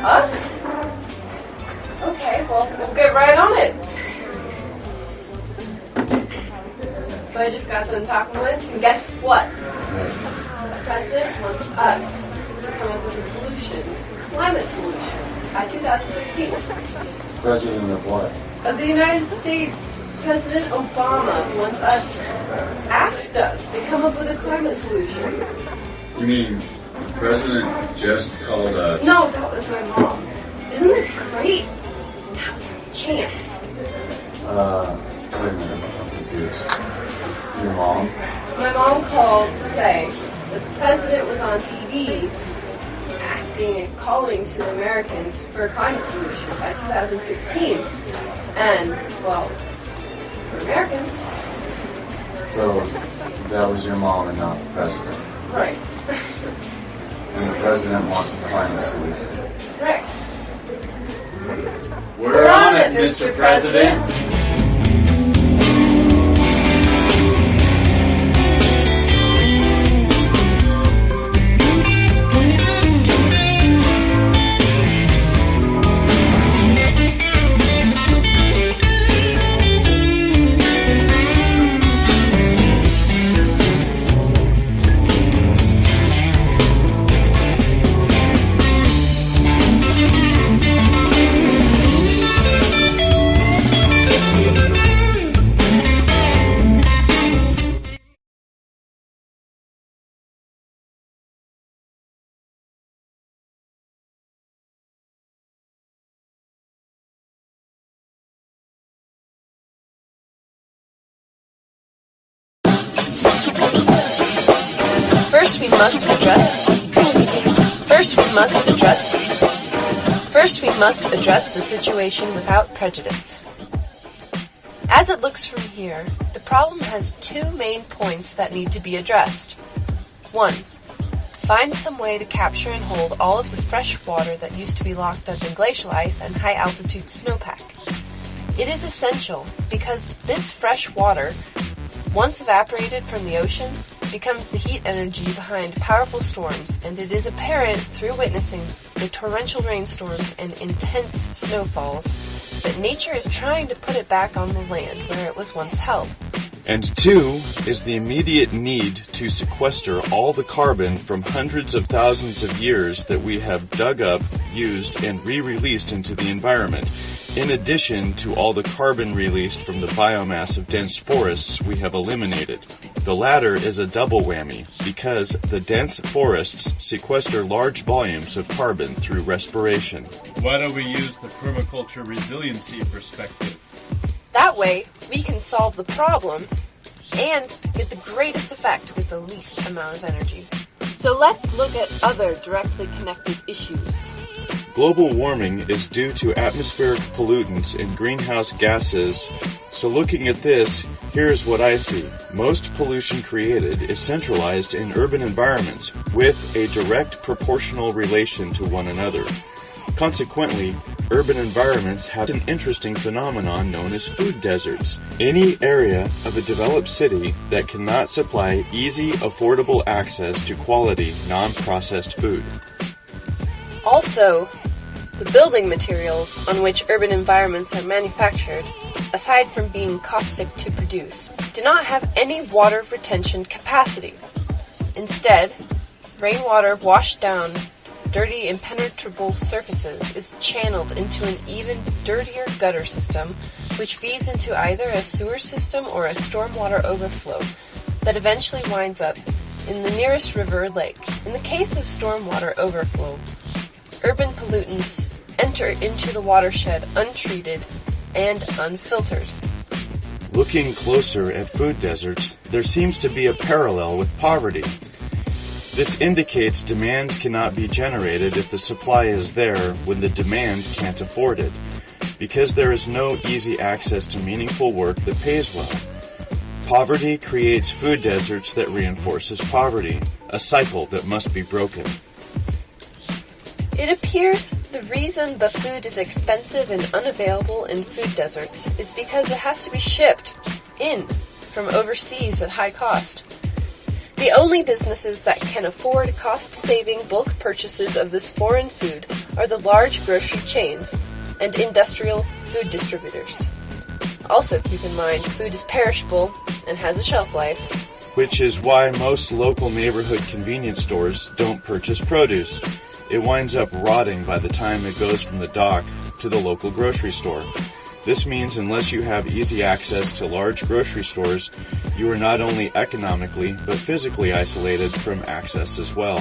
Us? Okay, well, we'll get right on it. So I just got done talking with, and guess what? The president wants us to come up with a solution, climate solution, by 2016. President of what? Of the United States, President Obama asked us to come up with a climate solution. You mean the president just called us? No, that was my mom. Isn't this great? Now's our chance. Wait a minute, I'm confused. Your mom? My mom called to say that the president was on TV asking and calling to the Americans for a climate solution by 2016. And, well, for Americans. So, that was your mom and not the president? Right. And the president wants a climate solution? Correct. We're on it, Mr. President! First we must address the situation without prejudice. As it looks from here, the problem has two main points that need to be addressed. 1. Find some way to capture and hold all of the fresh water that used to be locked up in glacial ice and high-altitude snowpack. It is essential because this fresh water, once evaporated from the ocean, becomes the heat energy behind powerful storms, and it is apparent through witnessing the torrential rainstorms and intense snowfalls that nature is trying to put it back on the land where it was once held. And 2 is the immediate need to sequester all the carbon from hundreds of thousands of years that we have dug up, used, and re-released into the environment, in addition to all the carbon released from the biomass of dense forests we have eliminated. The latter is a double whammy because the dense forests sequester large volumes of carbon through respiration. Why don't we use the permaculture resiliency perspective? That way, we can solve the problem and get the greatest effect with the least amount of energy. So let's look at other directly connected issues. Global warming is due to atmospheric pollutants and greenhouse gases. So looking at this, here's what I see. Most pollution created is centralized in urban environments with a direct proportional relation to one another. Consequently, urban environments have an interesting phenomenon known as food deserts. Any area of a developed city that cannot supply easy, affordable access to quality, non-processed food. Also, the building materials on which urban environments are manufactured, aside from being caustic to produce, do not have any water retention capacity. Instead, rainwater washed down dirty, impenetrable surfaces is channeled into an even dirtier gutter system, which feeds into either a sewer system or a stormwater overflow that eventually winds up in the nearest river or lake. In the case of stormwater overflow, urban pollutants enter into the watershed untreated and unfiltered. Looking closer at food deserts, there seems to be a parallel with poverty. This indicates demand cannot be generated if the supply is there when the demand can't afford it, because there is no easy access to meaningful work that pays well. Poverty creates food deserts that reinforces poverty, a cycle that must be broken. It appears the reason the food is expensive and unavailable in food deserts is because it has to be shipped in from overseas at high cost. The only businesses that can afford cost-saving bulk purchases of this foreign food are the large grocery chains and industrial food distributors. Also keep in mind, food is perishable and has a shelf life. Which is why most local neighborhood convenience stores don't purchase produce. It winds up rotting by the time it goes from the dock to the local grocery store. This means unless you have easy access to large grocery stores, you are not only economically but physically isolated from access as well.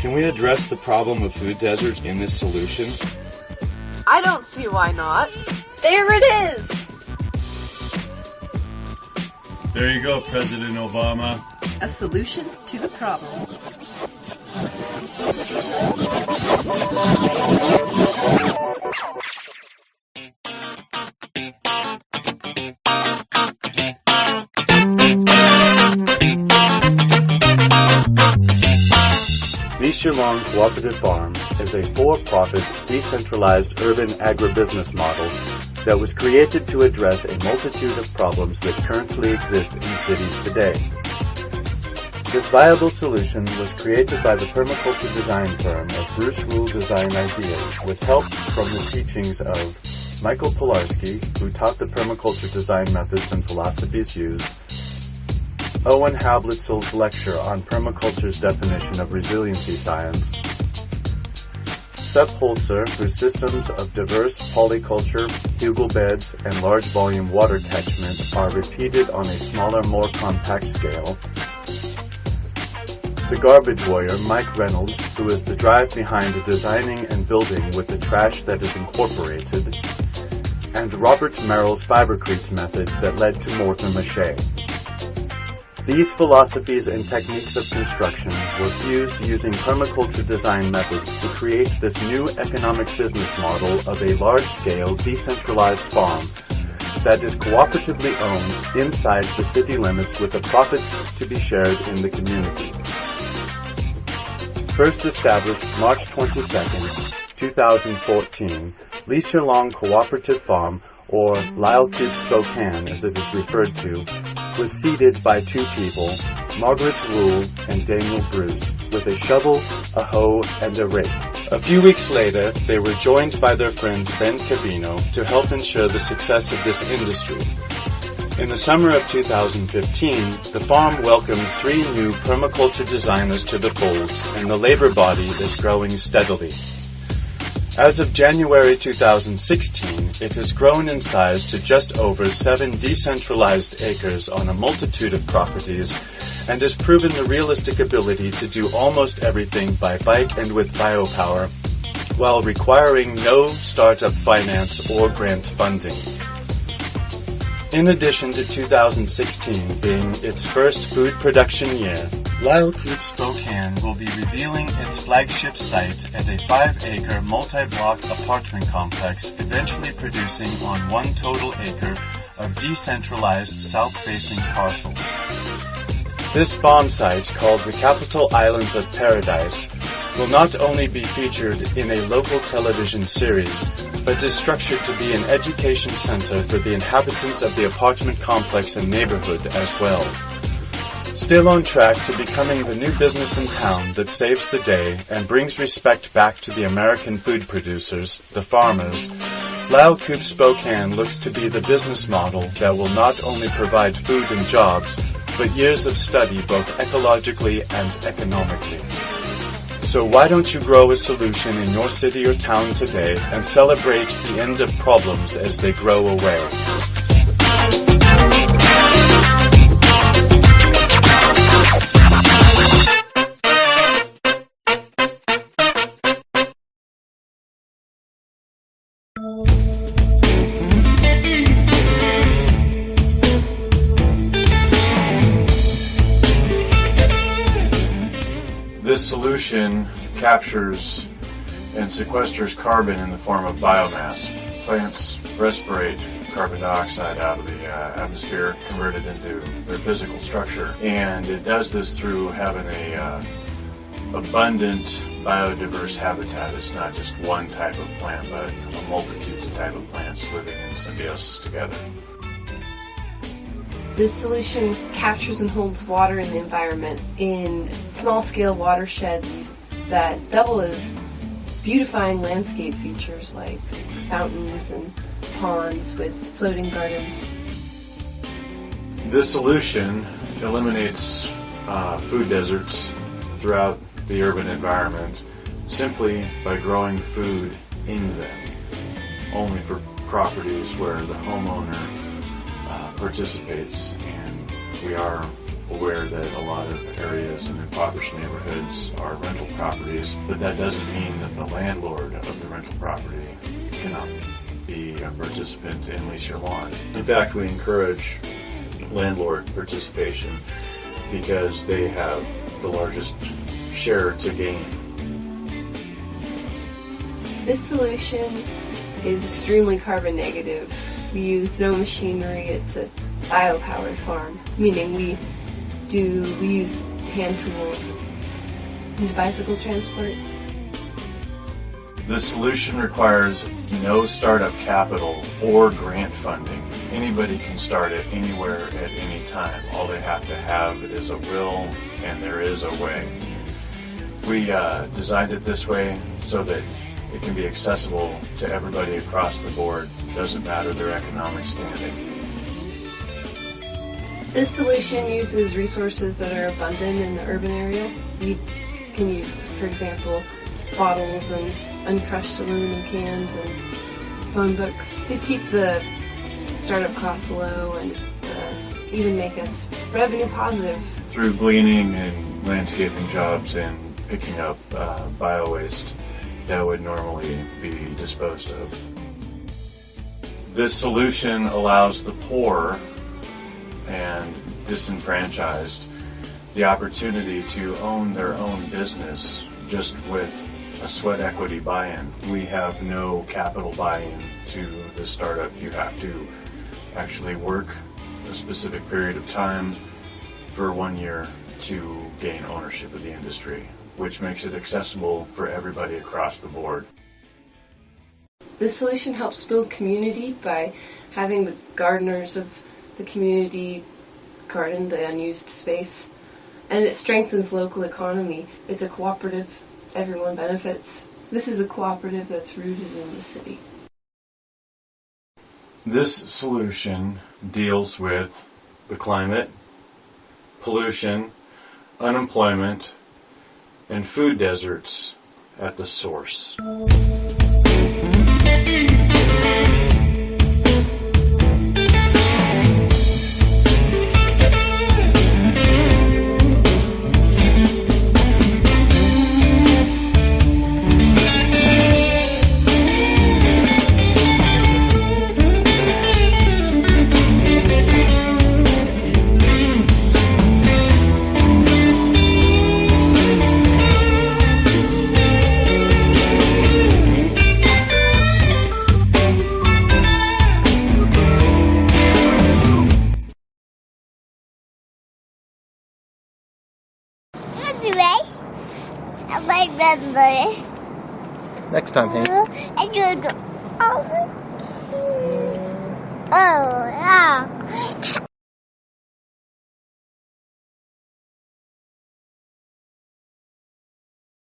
Can we address the problem of food deserts in this solution? I don't see why not. There it is! There you go, President Obama. A solution to the problem. Lease Cooperative Farm is a for-profit, decentralized urban agribusiness model that was created to address a multitude of problems that currently exist in cities today. This viable solution was created by the permaculture design firm of Bruce-Ruhl Design Ideas with help from the teachings of Michael Pilarski, who taught the permaculture design methods and philosophies used, Owen Hablitzel's lecture on permaculture's definition of resiliency science, Sepp Holzer, whose systems of diverse polyculture, hugel beds, and large volume water catchment are repeated on a smaller, more compact scale, the garbage warrior, Mike Reynolds, who is the drive behind designing and building with the trash that is incorporated, and Robert Merrill's fibercrete method that led to mortar mache. These philosophies and techniques of construction were fused using permaculture design methods to create this new economic business model of a large-scale, decentralized farm that is cooperatively owned inside the city limits with the profits to be shared in the community. First established March 22, 2014, Lease Cooperative Farm, or Lyle Coop Spokane as it is referred to, was seeded by two people, Margaret Ruhl and Daniel Bruce, with a shovel, a hoe, and a rake. A few weeks later, they were joined by their friend Ben Cavino to help ensure the success of this industry. In the summer of 2015, the farm welcomed 3 new permaculture designers to the folds, and the labor body is growing steadily. As of January 2016, it has grown in size to just over 7 decentralized acres on a multitude of properties and has proven the realistic ability to do almost everything by bike and with biopower, while requiring no startup finance or grant funding. In addition to 2016 being its first food production year, Lyle Coop Spokane will be revealing its flagship site as a 5-acre multi-block apartment complex, eventually producing on 1 total acre of decentralized south-facing parcels. This farm site, called the Capital Islands of Paradise, will not only be featured in a local television series, but is structured to be an education center for the inhabitants of the apartment complex and neighborhood as well. Still on track to becoming the new business in town that saves the day and brings respect back to the American food producers, the farmers, Lyle Coop Spokane looks to be the business model that will not only provide food and jobs, but years of study both ecologically and economically. So why don't you grow a solution in your city or town today and celebrate the end of problems as they grow away? solution captures and sequesters carbon in the form of biomass. Plants respirate carbon dioxide out of the atmosphere, convert it into their physical structure. And it does this through having a abundant biodiverse habitat. It's not just one type of plant, but a multitudes of type of plants living in symbiosis together. This solution captures and holds water in the environment in small-scale watersheds that double as beautifying landscape features like fountains and ponds with floating gardens. This solution eliminates food deserts throughout the urban environment simply by growing food in them, only for properties where the homeowner participates. And we are aware that a lot of areas in impoverished neighborhoods are rental properties, but that doesn't mean that the landlord of the rental property cannot be a participant in Lease Your Lawn. In fact, we encourage landlord participation because they have the largest share to gain. This solution is extremely carbon negative. We use no machinery. It's a bio-powered farm, meaning we use hand tools and bicycle transport. This solution requires no startup capital or grant funding. Anybody can start it anywhere at any time. All they have to have is a will, and there is a way. We designed it this way so that it can be accessible to everybody across the board. Doesn't matter their economic standing. This solution uses resources that are abundant in the urban area. We can use, for example, bottles and uncrushed aluminum cans and phone books. These keep the startup costs low and even make us revenue positive. Through gleaning and landscaping jobs and picking up bio-waste that would normally be disposed of. This solution allows the poor and disenfranchised the opportunity to own their own business just with a sweat equity buy-in. We have no capital buy-in to the startup. You have to actually work a specific period of time for 1 year to gain ownership of the industry, which makes it accessible for everybody across the board. This solution helps build community by having the gardeners of the community garden the unused space, and it strengthens local economy. It's a cooperative, everyone benefits. This is a cooperative that's rooted in the city. This solution deals with the climate, pollution, unemployment, and food deserts at the source. Next time, Hank. Oh,